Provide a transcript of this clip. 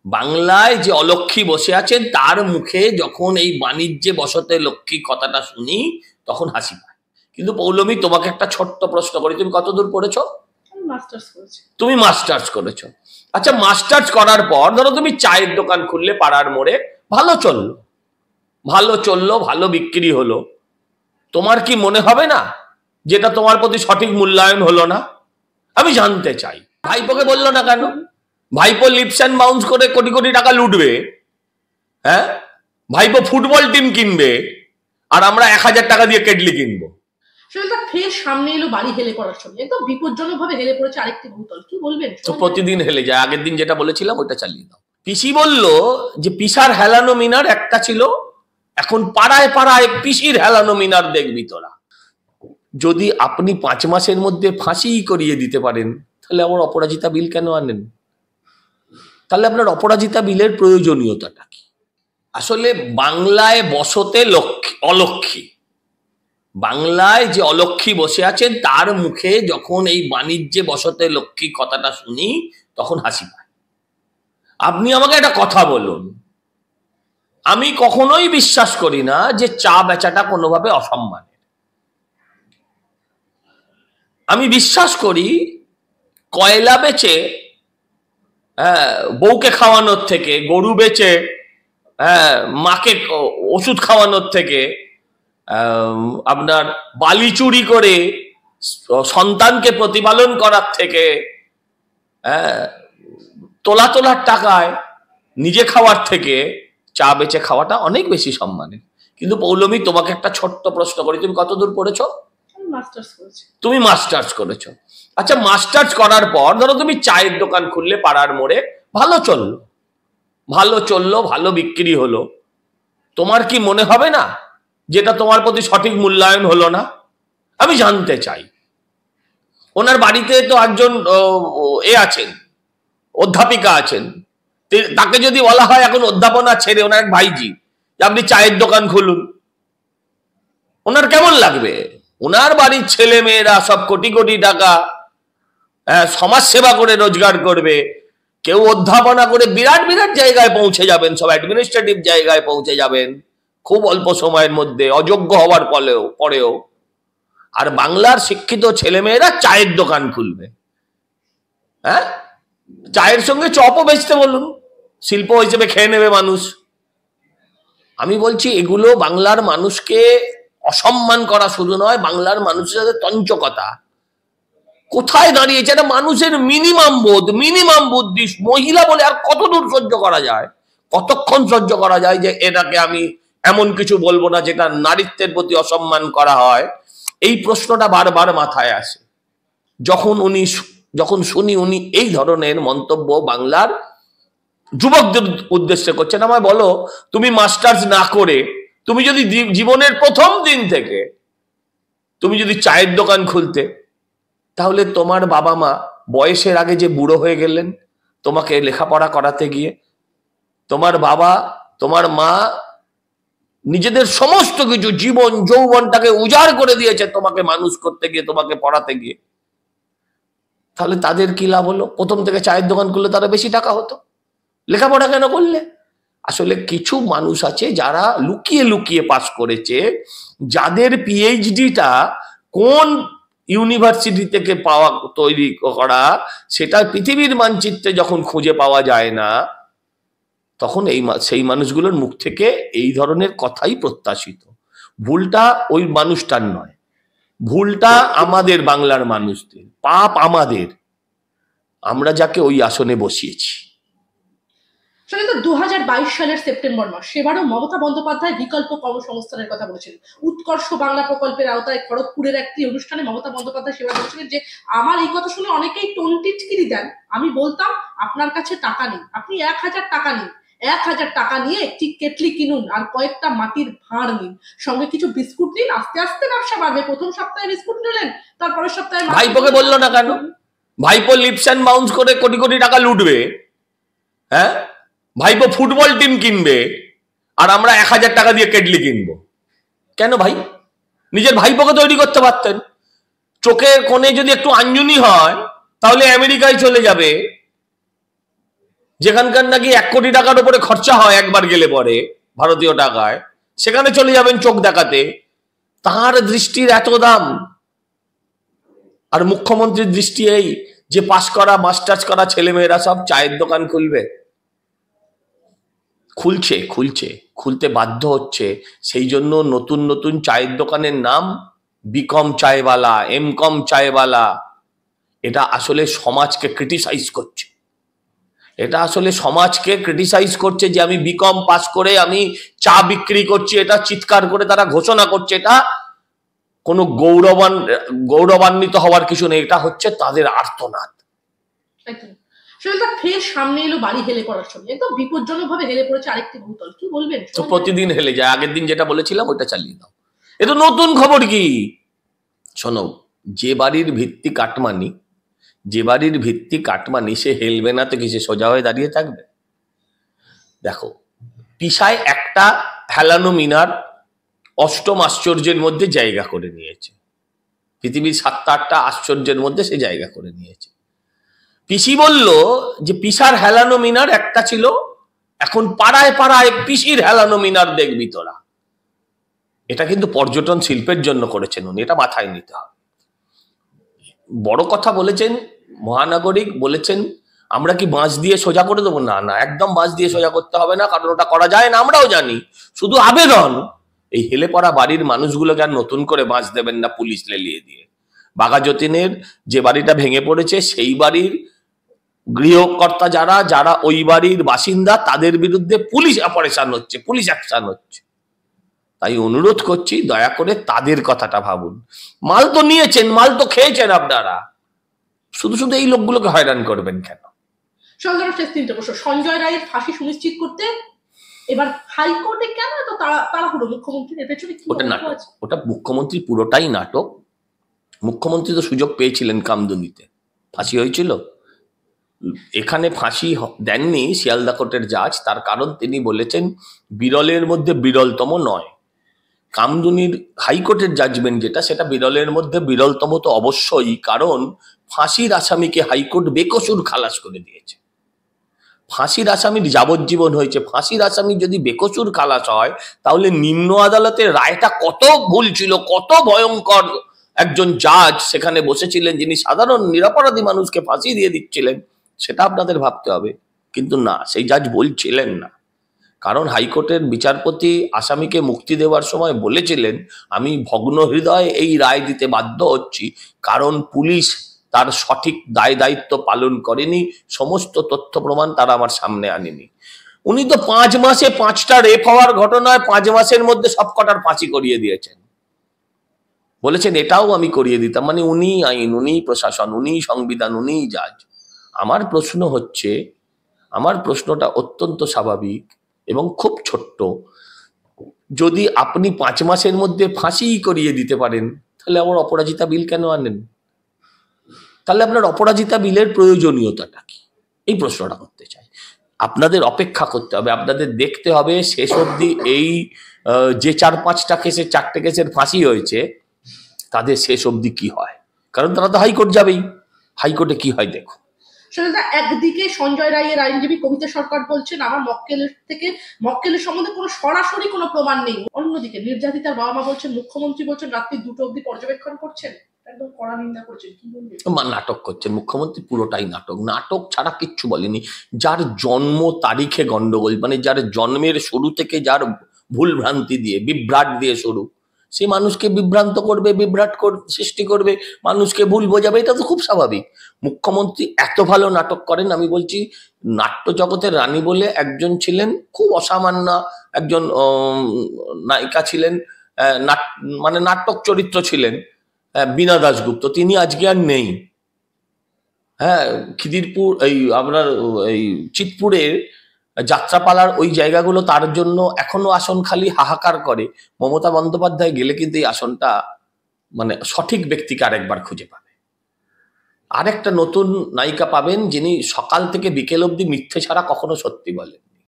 বাংলায় যে অলক্ষী বসে আছেন তার মুখে যখন এই বাণিজ্যে বসতে লক্ষ্মী কথাটা শুনি তখন হাসি পায়। কিন্তু পৌলমী, তোমাকে একটা ছোট্ট প্রশ্ন করি, তুমি কতদূর পড়েছো? তুমি মাস্টার্স করেছো। আচ্ছা, মাস্টার্স করার পর ধরো তুমি চায়ের দোকান খুললে পাড়ার মোড়ে, ভালো চললো, ভালো বিক্রি হলো, তোমার কি মনে হবে না যেটা তোমার প্রতি সঠিক মূল্যায়ন হলো না? আমি জানতে চাই। ভাইপোকে বললো না কেন? ভাইপো লিপস অ্যান্ড বাউন্স করে কোটি কোটি টাকা লুটবে, হ্যাঁ? ভাইপো ফুটবল টিম কিনবে আর আমরা 1000 টাকা দিয়ে কেটলি কিনবো। সেটা ফের সামনে এলো বাড়ি হেলে পড়ার ছবি, একদম বিপজ্জনকভাবে হেলে পড়েছে আরেকটি ভূতল। কি বলবেন? তো প্রতিদিন হেলে যায়, আগের দিন যেটা বলেছিলাম ওইটা চালিয়ে দাও। পিসি বলল যে পিসার হেলানো মিনার একটা ছিল, এখন পাড়ায় পাড়ায় পিসির হেলানো মিনার দেখবি তোরা। যদি আপনি 5 মাসের মধ্যে ফাঁসি করিয়ে দিতে পারেন, তাহলে আমার অপরাজিতা বিল কেন আনেন? তাহলে আপনার অপরাজিতা বিলের প্রয়োজনীয়তাটা কি? আসলে বাংলায় বসতে অলক্ষী, বাংলায় যে অলক্ষী বসে আছেন তার মুখে যখন এই বাণিজ্যে বসতে লক্ষ্মী কথাটা শুনি তখন হাসি পায়। আপনি আমাকে একটা কথা বলুন, আমি কখনোই বিশ্বাস করি না যে চা বেচাটা কোনোভাবে অসম্মানের। আমি বিশ্বাস করি কয়লা বেচে বউকে খাওয়ানোর থেকে, গরু বেচে মাকে ওষুধ খাওয়ানোর থেকে, আপনার বালি চুরি করে সন্তানকে প্রতিপালন করার থেকে, তোলার টাকায় নিজে খাওয়ার থেকে চা বেচে খাওয়াটা অনেক বেশি সম্মানের। কিন্তু পৌলমী, তোমাকে একটা ছোট্ট প্রশ্ন করি, তুমি কতদূর পড়েছো? তুমি মাস্টার্স করেছো। আচ্ছা, মাস্টার্স করার পর ধরো তুমি চায়ের দোকান খুললে পাড়ার মোড়ে, ভালো চললো, ভালো বিক্রি হলো, তোমার কি মনে হবে না যেটা তোমার প্রতি সঠিক মূল্যায়ন হলো না? আমি জানতে চাই। ওনার বাড়িতে তো একজন আছেন, অধ্যাপিকা আছেন, তাকে যদি বলা হয় এখন অধ্যাপনা ছেড়ে ওনার এক ভাইজি যে আপনি চায়ের দোকান খুলুন, ওনার কেমন লাগবে? ওনার বাড়ির ছেলে মেয়েরা সব কোটি কোটি টাকা সমাজ সেবা করে রোজগার করবে, কেউ অধ্যাপনা করে বিরাট বিরাট জায়গায় পৌঁছে যাবেন, সব অ্যাডমিনিস্ট্রেটিভ জায়গায় পৌঁছে যাবেন খুব অল্প সময়ের মধ্যে, অযোগ্য হওয়ার পরেও। আর বাংলার শিক্ষিত ছেলেমেয়েরা চায়ের দোকান খুলবে, হ্যাঁ? চায়ের সঙ্গে চপও বেচতে বলুন, শিল্প হিসেবে খেয়ে নেবে মানুষ। আমি বলছি এগুলো বাংলার মানুষকে অসম্মান করা শুধু নয়, বাংলার মানুষের সাথে তঞ্চকতা। কোথায় দাঁড়িয়েছে এটা মানুষের মিনিমাম বুদ্ধি। মহিলা বলে আর কতদূর সহ্য করা যায়, কতক্ষণ সহ্য করা যায় যে এটাকে আমি এমন কিছু বলবো না যেটা নারীত্বের প্রতি অসম্মান করা হয়? এই প্রশ্নটা বারবার মাথায় আসে যখন শুনি উনি এই ধরনের মন্তব্য বাংলার যুবকদের উদ্দেশ্যে করছেন। আমায় বলো, তুমি মাস্টার্স না করে তুমি যদি জীবনের প্রথম দিন থেকে তুমি যদি চায়ের দোকান খুলতে, তাহলে তোমার বাবা মা বয়সের আগে যে বুড়ো হয়ে গেলেন তোমাকে লেখাপড়া করাতে গিয়ে, তোমার বাবা তোমার মা নিজেদের সমস্ত কিছু জীবন যৌবনটাকে উজাড় করে দিয়েছে তোমাকে মানুষ করতে গিয়ে, তোমাকে পড়াতে গিয়ে, তাহলে তাদের কি লাভ হলো? প্রথম থেকে চায়ের দোকান করলে তারা বেশি টাকা হতো, লেখাপড়া কেন করলে? আসলে কিছু মানুষ আছে যারা লুকিয়ে লুকিয়ে পাস করেছে, যাদের পিএইচডিটা কোন ইউনিভার্সিটি থেকে তৈরি করা সেটা পৃথিবীর মানচিত্রে যখন খুঁজে পাওয়া যায় না, তখন সেই মানুষগুলোর মুখ থেকে এই ধরনের কথাই প্রত্যাশিত। ভুলটা ওই মানুষটার নয়, ভুলটা আমাদের বাংলার মানুষদের, পাপ আমাদের, আমরা যাকে ওই আসনে বসিয়েছি। সেটা তো 2022 সালের সেপ্টেম্বর মাস, সেবারও মমতা বন্দ্যোপাধ্যায় বিকল্প কর্মসংস্থানের কথা বলেছিলেন। উৎকর্ষ বাংলা প্রকল্পের আওতায় খড়গপুরের একটি অনুষ্ঠানে মমতা বন্দ্যোপাধ্যায় সেবার বলেছিলেন যে আমার এই কথা শুনে অনেকেই টিটকিরি দেন, আমি বলতাম আপনার কাছে টাকা নেই, আপনি 1000 টাকা নিন, 1000 টাকা নিয়ে একটি কেটলি কিনুন আর কয়েকটা মাটির ভাঁড় নিন, সঙ্গে কিছু বিস্কুট নিন, আস্তে আস্তে ব্যবসা বাড়বে। প্রথম সপ্তাহে বিস্কুট নিলেন, তারপরের সপ্তাহে। ভাইপোকে বললো না কেন? ভাইপো লিপস অ্যান্ড বাউন্স করে কোটি কোটি টাকা লুটবে, হ্যাঁ? ভাইপো ফুটবল টিম কিনবে আর আমরা 1000 টাকা দিয়ে কেটলি কিনবো। কেন ভাই? নিজের ভাইপোকে তৈরি করতে পারতেন। চোখের কোণে যদি একটু আঞ্জনি হয় তাহলে আমেরিকায় চলে যাবে, যেখানকার নাকি 1 কোটি টাকার উপরে খরচা হয় একবার গেলে পরে ভারতীয় টাকায়, সেখানে চলে যাবেন চোখ দেখাতে। তার দৃষ্টির এত দাম। আর মুখ্যমন্ত্রীর দৃষ্টি এই যে পাশ করা মাস্টার্স করা ছেলেমেয়েরা সব চায়ের দোকান খুলবে। খুলতে বাধ্য হচ্ছে। সেই জন্য নতুন নতুন চায়ের দোকানের নাম বিকম চায়ওয়ালা, এমকম চায়ওয়ালা। এটা আসলে সমাজকে ক্রিটিসাইজ করছে। যে আমি বিকম পাস করে আমি চা বিক্রি করছি, এটা চিৎকার করে তারা ঘোষণা করছে। এটা কোনো গৌরবান্বিত হওয়ার কিছু নেই, এটা হচ্ছে তাদের আর্তনাদ। ফের সামনে এলো বাড়ি হেলে পড়ার ছবি, একদম বিপজ্জনক ভাবে হেলে পড়েছে আরেকটি ভূতল। কি বলবেন? তো প্রতিদিন হেলে যায়, আগের দিন যেটা বলেছিলাম ওইটা চালিয়ে দাও। এটা নতুন খবর কি? শোনো, যে বাড়ির ভিত্তি কাটমানি সে হেলবে না তো কিসে সোজা হয়ে দাঁড়িয়ে থাকবে? দেখো, পিসায় একটা হেলানো মিনার অষ্টম আশ্চর্যের মধ্যে জায়গা করে নিয়েছে। পৃথিবীর 7-8টা আশ্চর্যের মধ্যে সে জায়গা করে নিয়েছে। পিসি বলল যে পিসার হেলানো মিনার একটা ছিল, এখন পাড়ায় পাড়ায় পিসির হেলানো মিনার দেখবি তোরা। এটা কিন্তু পর্যটন শিল্পের জন্য করেছেন উনি, এটা মাথায় নিতে হবে। বড় কথা বলেছেন মহানাগরিক, বলেছেন আমরা কি বাঁশ দিয়ে সোজা করে দেবো? না, একদম বাঁশ দিয়ে সোজা করতে হবে না, কারণ ওটা করা যায় না, আমরাও জানি। শুধু আবেদন, এই হেলে পড়া বাড়ির মানুষগুলোকে আর নতুন করে বাঁশ দেবেন না পুলিশ লেলিয়ে দিয়ে। বাঘাযতীনের যে বাড়িটা ভেঙে পড়েছে সেই বাড়ির গৃহকর্তা যারা ওই বাড়ির বাসিন্দা, তাদের বিরুদ্ধে পুলিশ অপারেশন হচ্ছে, পুলিশ অ্যাকশন হচ্ছে। তাই অনুরোধ করছি, দয়া করে তাদের কথাটা ভাবুন। মাল তো নিয়েছেন, মাল তো খেয়েছেন আপনারা, শুধু এই লোকগুলোকে হয়রান করবেন কেন? সঞ্জয় রায়ের ফাঁসি সুনিশ্চিত করতে এবার হাইকোর্টে কেন এত তাড়াহুড়ো মুখ্যমন্ত্রীর? এর পেছনে কি? ওটা মুখ্যমন্ত্রী পুরোটাই নাটক। মুখ্যমন্ত্রী তো সুযোগ পেয়েছিলেন কামদুনিতে, ফাঁসি হয়েছিল। এখানে ফাঁসি দেননি শিয়ালদা কোর্টের জাজ, তার কারণ তিনি বলেছেন বিরলের মধ্যে বিরলতম নয়। কামদুনির হাইকোর্টের জাজমেন্ট যেটা, সেটা বিরলের মধ্যে বিরলতম তো অবশ্যই, কারণ ফাঁসির আসামিকে হাইকোর্ট বেকসুর খালাস করে দিয়েছে। ফাঁসির আসামির যাবজ্জীবন হয়েছে। ফাঁসির আসামি যদি বেকসুর খালাস হয়, তাহলে নিম্ন আদালতের রায়টা কত ভুল ছিল, কত ভয়ঙ্কর একজন জাজ সেখানে বসেছিলেন, যিনি সাধারণ নিরপরাধী মানুষকে ফাঁসি দিয়ে দিচ্ছিলেন, সেটা আপনাদের ভাবতে হবে। কিন্তু না, সেই জাজ বলছিলেন না। কারণ হাইকোর্টের বিচারপতি আসামিকে মুক্তি দেওয়ার সময় বলেছিলেন, আমি ভগ্ন হৃদয়ে এই রায় দিতে বাধ্য হচ্ছি, কারণ পুলিশ তার সঠিক দায় দায়িত্ব পালন করেনি, সমস্ত তথ্য প্রমাণ তারা আমার সামনে আনেনি। উনি তো 5 মাসে 5টা রেপ হওয়ার ঘটনায় 5 মাসের মধ্যে সবকটার ফাঁসি করিয়ে দিয়েছেন। বলেছেন এটাও আমি করিয়ে দিতাম। মানে উনি আইন, উনি প্রশাসন, উনি সংবিধান, উনি জাজ। আমার প্রশ্নটা অত্যন্ত স্বাভাবিক এবং খুব ছোট্ট। যদি আপনি 5 মাসের মধ্যে ফাঁসি করিয়ে দিতে পারেন, তাহলে আবার অপরাজিতা বিল কেন আনেন? তাহলে আপনার অপরাজিতা বিলের প্রয়োজনীয়তাটা কি? এই প্রশ্নটা করতে চাই। আপনাদের অপেক্ষা করতে হবে, আপনাদের দেখতে হবে শেষ অবধি এই যে 4-5টা কেসের 4টে কেসের ফাঁসি হয়েছে তাদের শেষ অবধি কি হয়, কারণ তারা তো হাইকোর্ট যাবেই। হাইকোর্টে কি হয় দেখো। একদিকে সঞ্জয় রায়ের আইনজীবী কবিতা সরকার বলছেন আমার মক্কেলের সম্বন্ধে কোনো সরাসরি কোনো প্রমাণ নেই। অন্যদিকে নির্যাতিতার বাবা মা বলছেন, মুখ্যমন্ত্রী বলছেন রাত্রি 2টো অবধি পর্যবেক্ষণ করছেন, একদম কড়া নিন্দা করছেন। কি বলবেন? নাটক করছেন মুখ্যমন্ত্রী, পুরোটাই নাটক। নাটক ছাড়া কিচ্ছু বলেনি। যার জন্ম তারিখে গন্ডগোল, মানে যার জন্মের শুরু থেকে যার ভুল ভ্রান্তি দিয়ে বিভ্রাট দিয়ে শুরু, সে মানুষকে বিভ্রান্ত করবে, সৃষ্টি করবে, মানুষকে ভুল বোঝাবে, এটা তো খুব স্বাভাবিক। মুখ্যমন্ত্রী এত ভালো নাটক করেন। আমি বলছি, নাট্য জগতের রানী বলে একজন ছিলেন, খুব অসামান্য একজন নায়িকা ছিলেন, মানে নাটক চরিত্র ছিলেন, বীণা দাশগুপ্ত। তিনি আজকে আর নেই। খিদিরপুর আপনার এই চিতপুরের যাত্রাপালার ওই জায়গাগুলো তার জন্য এখনো আসন খালি হাহাকার করে। মমতা বন্দ্যোপাধ্যায় গেলে কিন্তু এই আসনটা, মানে সঠিক ব্যক্তিকে আরেকবার খুঁজে পাবে। আরেকটা নতুন নায়িকা পাবেন, যিনি সকাল থেকে বিকেল অবধি মিথ্যে ছাড়া কখনো সত্যি বলেন।